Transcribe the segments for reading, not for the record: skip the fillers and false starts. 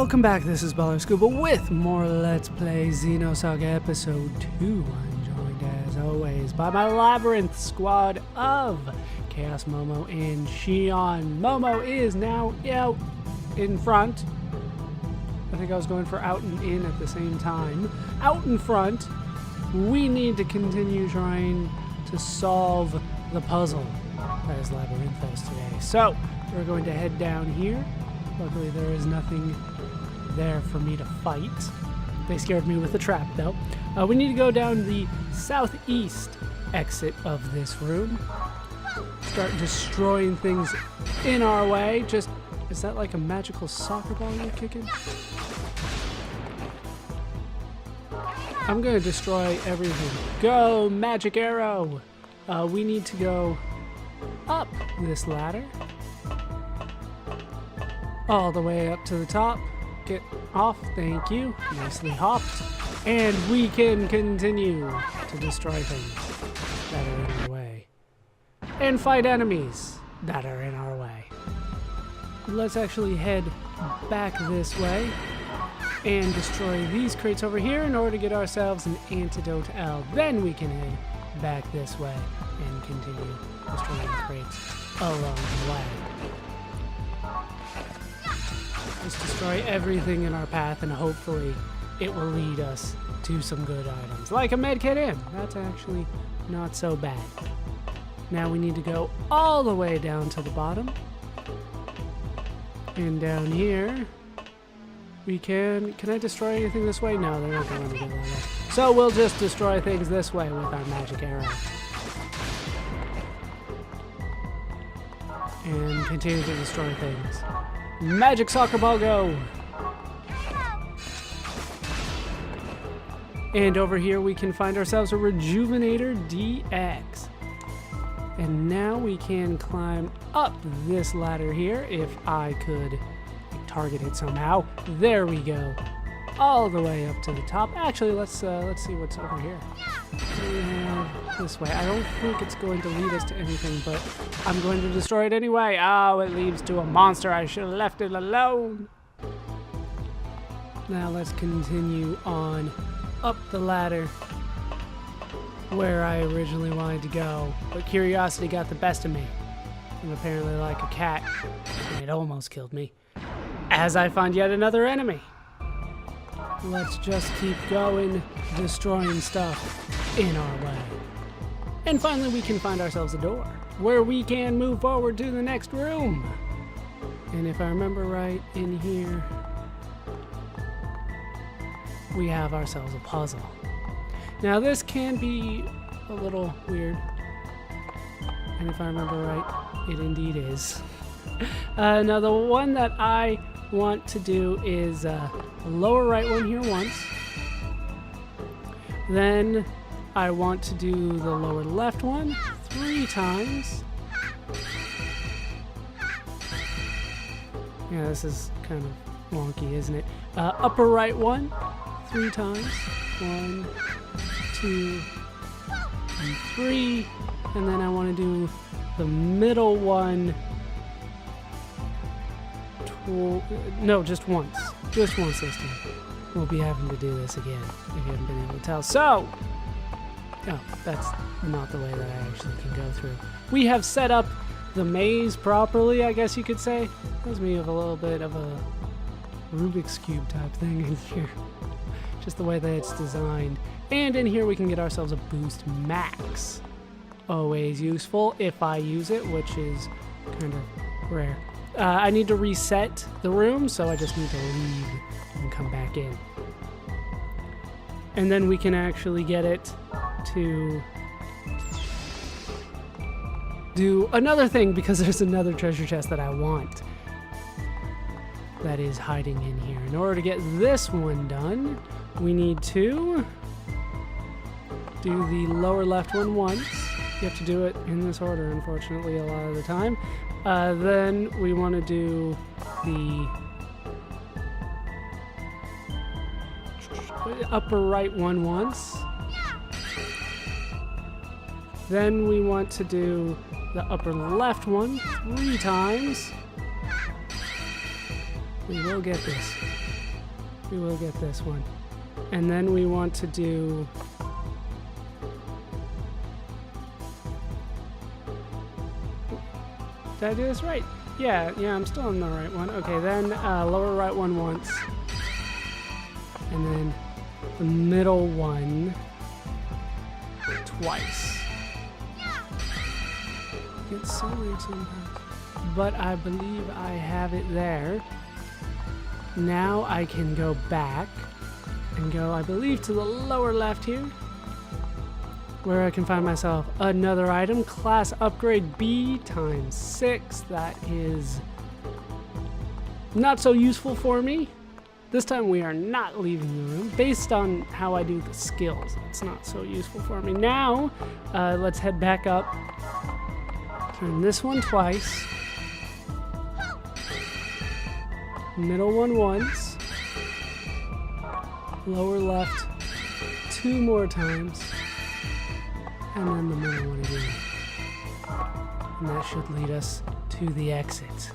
Welcome back, this is Scuba with more Let's Play Xenosaga Episode 2. I'm joined as always by my Labyrinth squad of Chaos Momo and Shion. Momo is now out in front. I think I was going for out and in at the same time. Out in front, we need to continue trying to solve the puzzle that is Labyrinthos today. So, we're going to head down here. Luckily, there is nothing there for me to fight. They scared me with the trap, though. We need to go down the southeast exit of this room. Start destroying things in our way. Just, is that like a magical soccer ball you're kicking? I'm gonna destroy everything. Go, magic arrow! We need to go up this ladder. All the way up to the top. Get off, thank you. Nicely hopped. And we can continue to destroy things that are in our way. And fight enemies that are in our way. Let's actually head back this way and destroy these crates over here in order to get ourselves an antidote L. Then we can head back this way and continue destroying crates along the way. Just destroy everything in our path and hopefully it will lead us to some good items. Like a medkit in. That's actually not so bad. Now we need to go all the way down to the bottom. And down here, we can I destroy anything this way? No, they're not going to get that way. So we'll just destroy things this way with our magic arrow. And continue to destroy things. Magic soccer ball go! And over here we can find ourselves a Rejuvenator DX. And now we can climb up this ladder here if I could target it somehow. There we go. All the way up to the top. Actually, let's see what's over here. We have this way. I don't think it's going to lead us to anything, but I'm going to destroy it anyway. Oh, it leads to a monster. I should have left it alone. Now let's continue on up the ladder where I originally wanted to go, but curiosity got the best of me. I'm apparently like a cat, and it almost killed me. As I find yet another enemy. Let's just keep going, destroying stuff in our way. And finally we can find ourselves a door where we can move forward to the next room. And if I remember right, in here we have ourselves a puzzle. Now this can be a little weird. And if I remember right, it indeed is. Now the one that I want to do is lower right one here once. Then I want to do the lower left one 3 times. Yeah, this is kind of wonky, isn't it? Upper right one 3 times. 1, 2, and 3. And then I want to do the middle one. No, just once. Just once this time. We'll be having to do this again, if you haven't been able to tell. So, oh, that's not the way that I actually can go through. We have set up the maze properly, I guess you could say. Reminds me of a little bit of a Rubik's Cube type thing in here. Just the way that it's designed. And in here we can get ourselves a boost max. Always useful if I use it, which is kind of rare. I need to reset the room, so I just need to leave and come back in. And then we can actually get it to do another thing, because there's another treasure chest that I want that is hiding in here. In order to get this one done, we need to do the lower left one once. You have to do it in this order, unfortunately, a lot of the time. Then we want to do the upper right one once. Then we want to do the upper left one 3 times. We will get this. We will get this one. And then we want to do... Did I do this right? Yeah, I'm still in the right one. Okay, then lower right one once. And then the middle one twice. It's so weird sometimes. But I believe I have it there. Now I can go back and go, I believe, to the lower left here, where I can find myself another item, class upgrade B times 6. That is not so useful for me. This time we are not leaving the room. Based on how I do the skills, it's not so useful for me. Now, let's head back up. Turn this one twice. Middle one once. Lower left 2 more times. And then the middle one again. And that should lead us to the exit.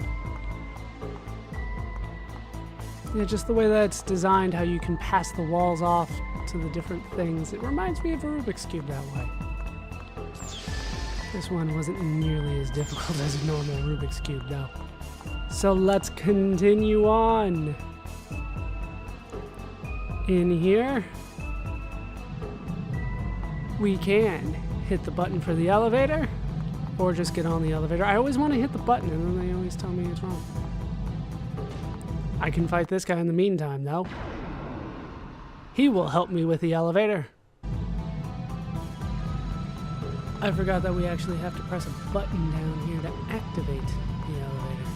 Yeah, just the way that it's designed, how you can pass the walls off to the different things. It reminds me of a Rubik's Cube that way. This one wasn't nearly as difficult as a normal Rubik's Cube, though. So let's continue on. In here, we can hit the button for the elevator, or just get on the elevator. I always want to hit the button, and then they always tell me it's wrong. I can fight this guy in the meantime, though. He will help me with the elevator. I forgot that we actually have to press a button down here to activate the elevator.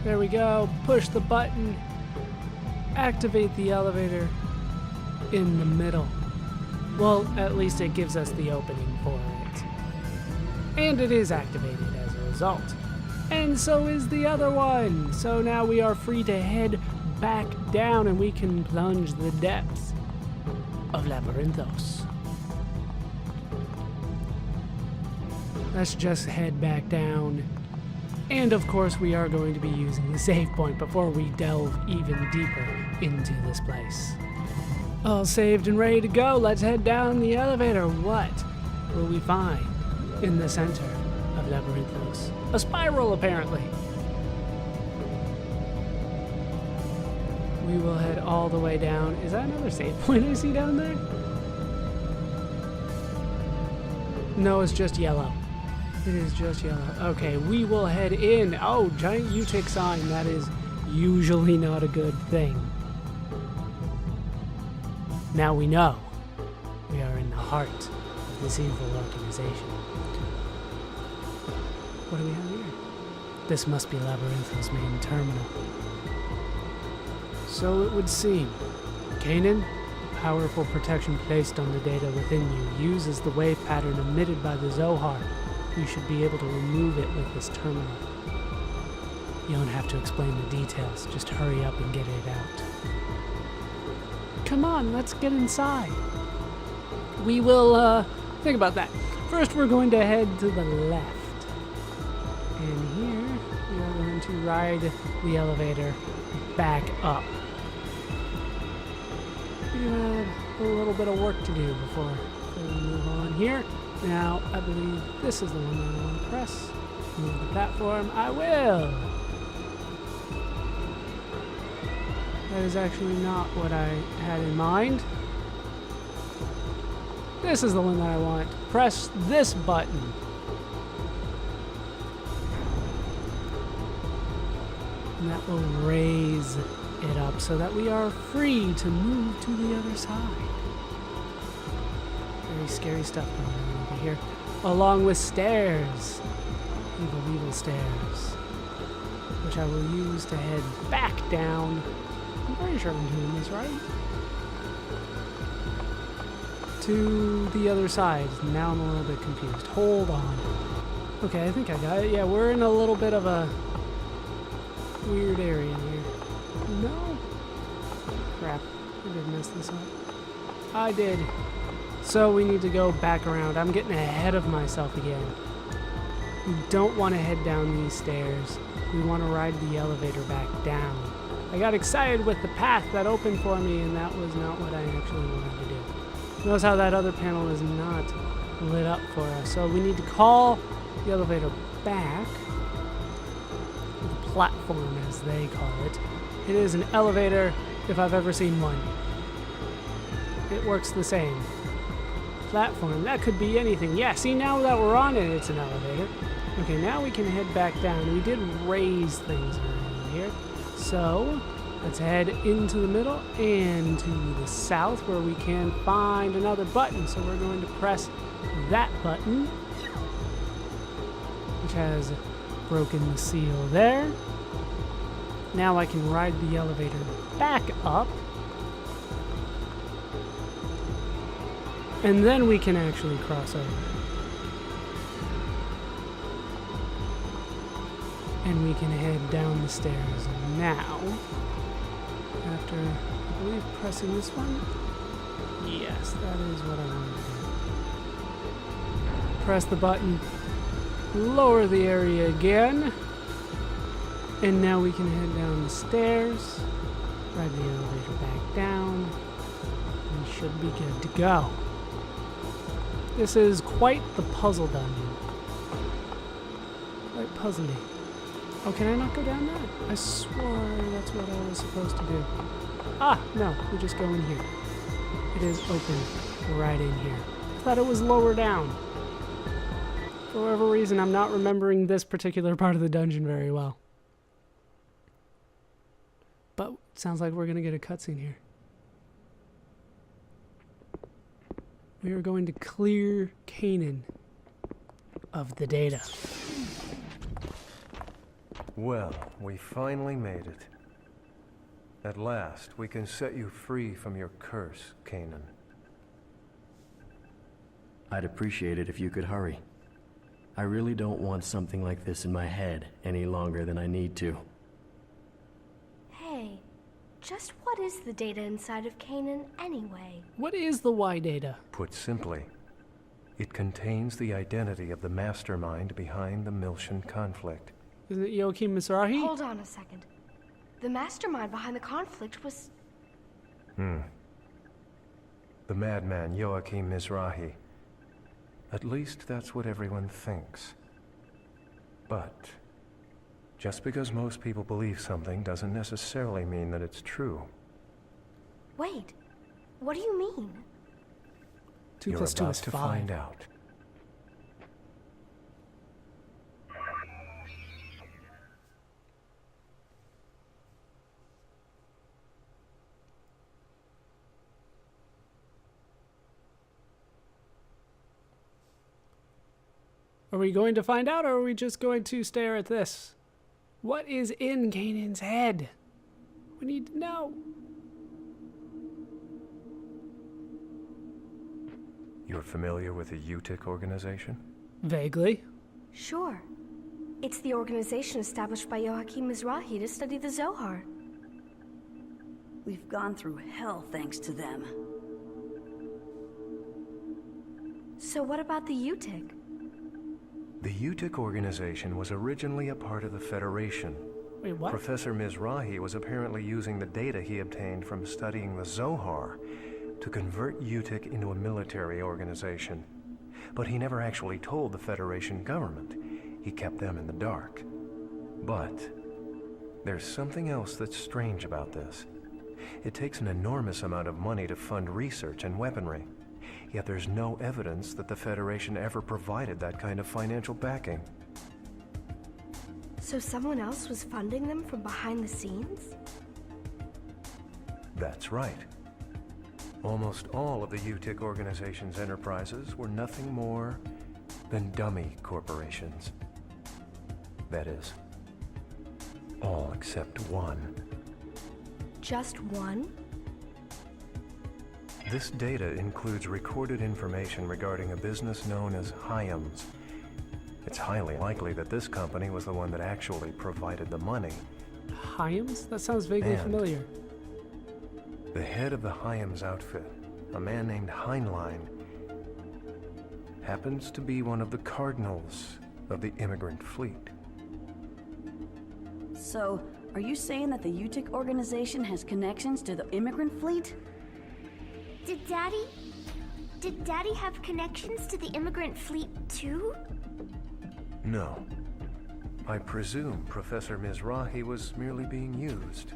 There we go. Push the button. Activate the elevator in the middle. Well, at least it gives us the opening for it. And it is activated as a result. And so is the other one. So now we are free to head back down and we can plunge the depths of Labyrinthos. Let's just head back down. And of course we are going to be using the save point before we delve even deeper into this place. All saved and ready to go. Let's head down the elevator. What will we find in the center of Labyrinthos? A spiral, apparently. We will head all the way down. Is that another save point I see down there? No, it's just yellow. It is just yellow. Okay, we will head in. Oh, giant U-tick sign. That is usually not a good thing. Now we know we are in the heart of this evil organization. What do we have here? This must be Labyrinthos' main terminal. So it would seem. Canaan, the powerful protection placed on the data within you, uses the wave pattern emitted by the Zohar. You should be able to remove it with this terminal. You don't have to explain the details. Just hurry up and get it out. Come on, let's get inside. We will, think about that. First, we're going to head to the left. And here, we are going to ride the elevator back up. We have a little bit of work to do before we move on here. Now, I believe this is the one that I want to press. Move the platform. I will! That is actually not what I had in mind. This is the one that I want. Press this button. And that will raise it up so that we are free to move to the other side. Very scary stuff going on over here. Along with stairs. Evil, evil stairs. Which I will use to head back down. I'm pretty sure I'm doing this right. To the other side. Now I'm a little bit confused. Hold on. Okay, I think I got it. Yeah, we're in a little bit of a weird area here. No. Crap. I did mess this up. I did. So we need to go back around. I'm getting ahead of myself again. We don't want to head down these stairs. We want to ride the elevator back down. I got excited with the path that opened for me, and that was not what I actually wanted to do. Notice how that other panel is not lit up for us. So we need to call the elevator back. The platform, as they call it. It is an elevator if I've ever seen one. It works the same. Platform, that could be anything. Yeah, see, now that we're on it, it's an elevator. Okay, now we can head back down. We did raise things around here. So, let's head into the middle and to the south where we can find another button. So we're going to press that button, which has broken the seal there. Now I can ride the elevator back up. And then we can actually cross over. And we can head down the stairs now. After, I believe, pressing this one. Yes, that is what I wanted to do. Press the button. Lower the area again. And now we can head down the stairs. Ride the elevator back down. And should be good to go. This is quite the puzzle dungeon. Quite puzzly. Oh, can I not go down that? I swore that's what I was supposed to do. Ah, no, we just go in here. It is open right in here. I thought it was lower down. For whatever reason, I'm not remembering this particular part of the dungeon very well. But it sounds like we're going to get a cutscene here. We are going to clear Canaan of the data. Well, we finally made it. At last, we can set you free from your curse, Canaan. I'd appreciate it if you could hurry. I really don't want something like this in my head any longer than I need to. Hey, just what is the data inside of Canaan anyway? What is the Y data? Put simply, it contains the identity of the mastermind behind the Miltian conflict. Isn't it Joachim Mizrahi? Hold on a second. The mastermind behind the conflict was... The madman Joachim Mizrahi. At least that's what everyone thinks. But just because most people believe something doesn't necessarily mean that it's true. Wait, what do you mean? 2 You're plus 2 about is to 5. find out. Are we going to find out, or are we just going to stare at this? What is in Canaan's head? We need to know. You're familiar with the UTIC organization? Vaguely. Sure. It's the organization established by Joachim Mizrahi to study the Zohar. We've gone through hell thanks to them. So what about the UTIC? The UTIC organization was originally a part of the Federation. Wait, what? Professor Mizrahi was apparently using the data he obtained from studying the Zohar to convert UTIC into a military organization. But he never actually told the Federation government. He kept them in the dark. But there's something else that's strange about this. It takes an enormous amount of money to fund research and weaponry. Yet there's no evidence that the Federation ever provided that kind of financial backing. So someone else was funding them from behind the scenes? That's right. Almost all of the UTIC organization's enterprises were nothing more than dummy corporations. That is, all except one. Just one? This data includes recorded information regarding a business known as Hyams. It's highly likely that this company was the one that actually provided the money. Hyams? That sounds vaguely And familiar. the head of the Hyams outfit, a man named Heinlein, happens to be one of the cardinals of the immigrant fleet. So, Are you saying that the UTIC organization has connections to the immigrant fleet? Did Daddy have connections to the immigrant fleet too? No. I presume Professor Mizrahi was merely being used.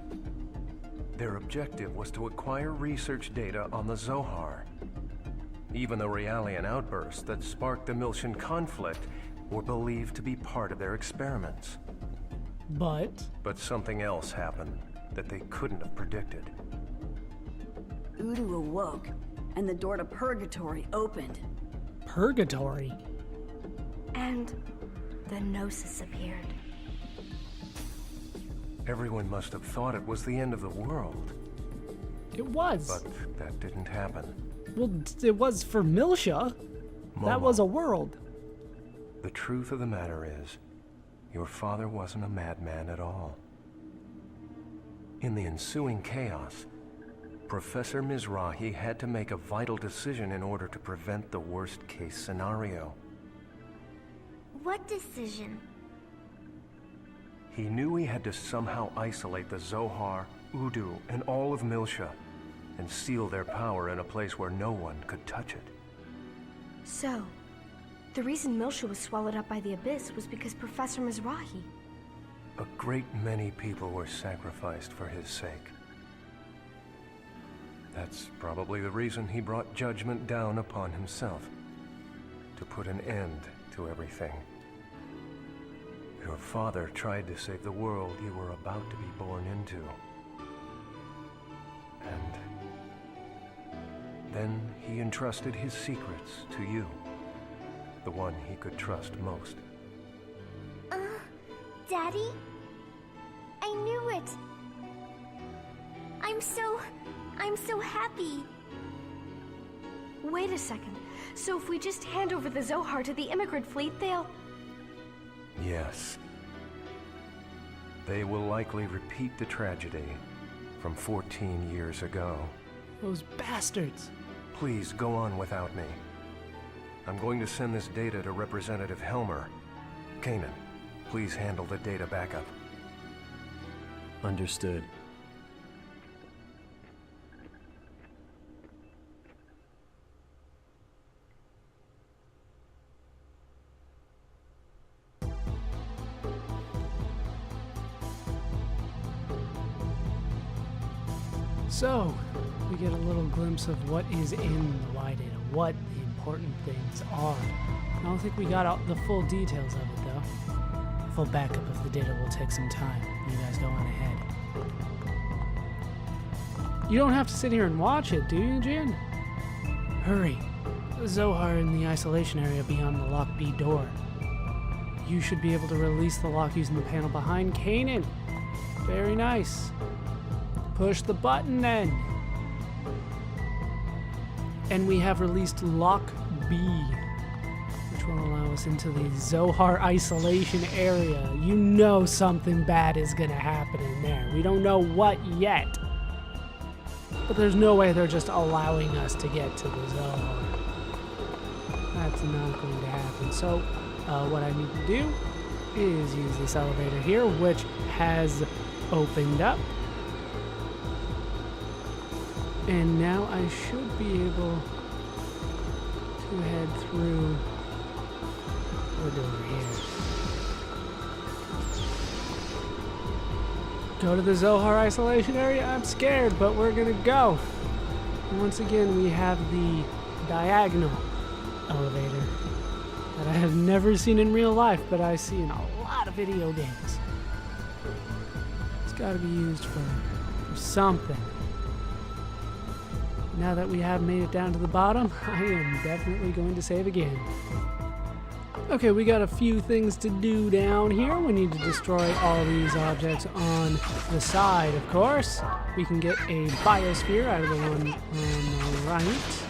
Their objective was to acquire research data on the Zohar. Even the Realian outbursts that sparked the Miltian conflict were believed to be part of their experiments. But something else happened that they couldn't have predicted. Udu awoke, and the door to Purgatory opened. Purgatory? And the Gnosis appeared. Everyone must have thought it was the end of the world. It was. But that didn't happen. Well, it was for Miltia. That was a world. The truth of the matter is, your father wasn't a madman at all. In the ensuing chaos, Professor Mizrahi had to make a vital decision in order to prevent the worst-case scenario. What decision? He knew he had to somehow isolate the Zohar, Udu, and all of Miltia, and seal their power in a place where no one could touch it. So, the reason Miltia was swallowed up by the Abyss was because Professor Mizrahi. A great many people were sacrificed for his sake. That's probably the reason he brought judgment down upon himself, to put an end to everything. Your father tried to save the world you were about to be born into. And then he entrusted his secrets to you, the one he could trust most. Daddy? I knew it. I'm so happy. Wait a second. So if we just hand over the Zohar to the immigrant fleet, they'll... Yes. They will likely repeat the tragedy from 14 years ago. Those bastards. Please go on without me. I'm going to send this data to Representative Helmer. Kanan, please handle the data backup. Understood. So, we get a little glimpse of what is in the Y data, what the important things are. I don't think we got all the full details of it, though. Full backup of the data will take some time. You guys go on ahead. You don't have to sit here and watch it, do you, Jin? Hurry. Zohar in the isolation area beyond the lock B door. You should be able to release the lock using the panel behind Canaan. Very nice. Push the button then. And we have released lock B, which will allow us into the Zohar Isolation area. You know something bad is gonna happen in there. We don't know what yet. But there's no way they're just allowing us to get to the Zohar. That's not going to happen. So, what I need to do is use this elevator here, which has opened up. And now I should be able to head through the door here. Go to the Zohar Isolation area? I'm scared, but we're gonna go. And once again, we have the diagonal elevator that I have never seen in real life, but I see in a lot of video games. It's gotta be used for something. Now that we have made it down to the bottom, I am definitely going to save again. Okay, we got a few things to do down here. We need to destroy all these objects on the side, of course. We can get a biosphere out of the one on the right.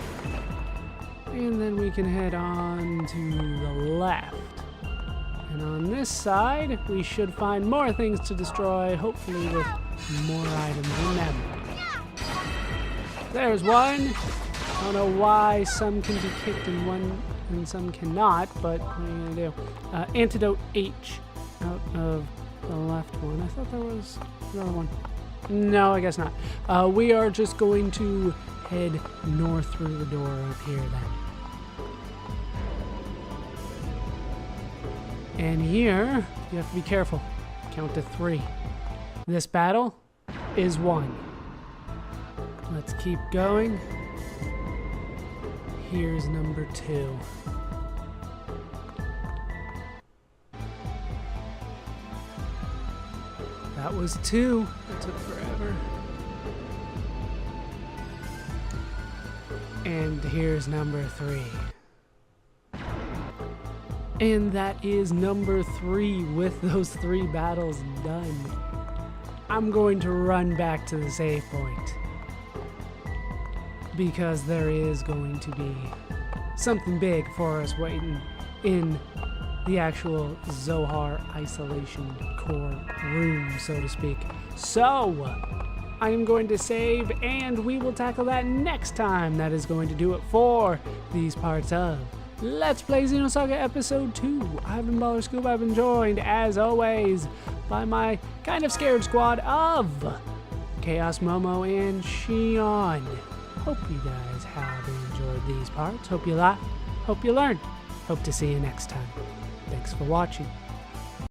And then we can head on to the left. And on this side, we should find more things to destroy, hopefully with more items in them. There's one. I don't know why some can be kicked and one and some cannot, but what are you gonna do? Antidote H out of the left one. I thought there was another one. No, I guess not. We are just going to head north through the door up here then. And here, you have to be careful. Count to 3. This battle is won. Let's keep going. Here's number 2. That was 2. It took forever. And here's number 3. And that is number 3 with those 3 battles done. I'm going to run back to the save point, because there is going to be something big for us waiting in the actual Zohar Isolation Core room, so to speak. So, I am going to save, and we will tackle that next time. That is going to do it for these parts of Let's Play Xenosaga Episode 2. I've been Baller Scoop. I've been joined, as always, by my kind of scared squad of Chaos Momo and Shion. Hope you guys have enjoyed these parts. Hope you laughed. Hope you learned. Hope to see you next time. Thanks for watching.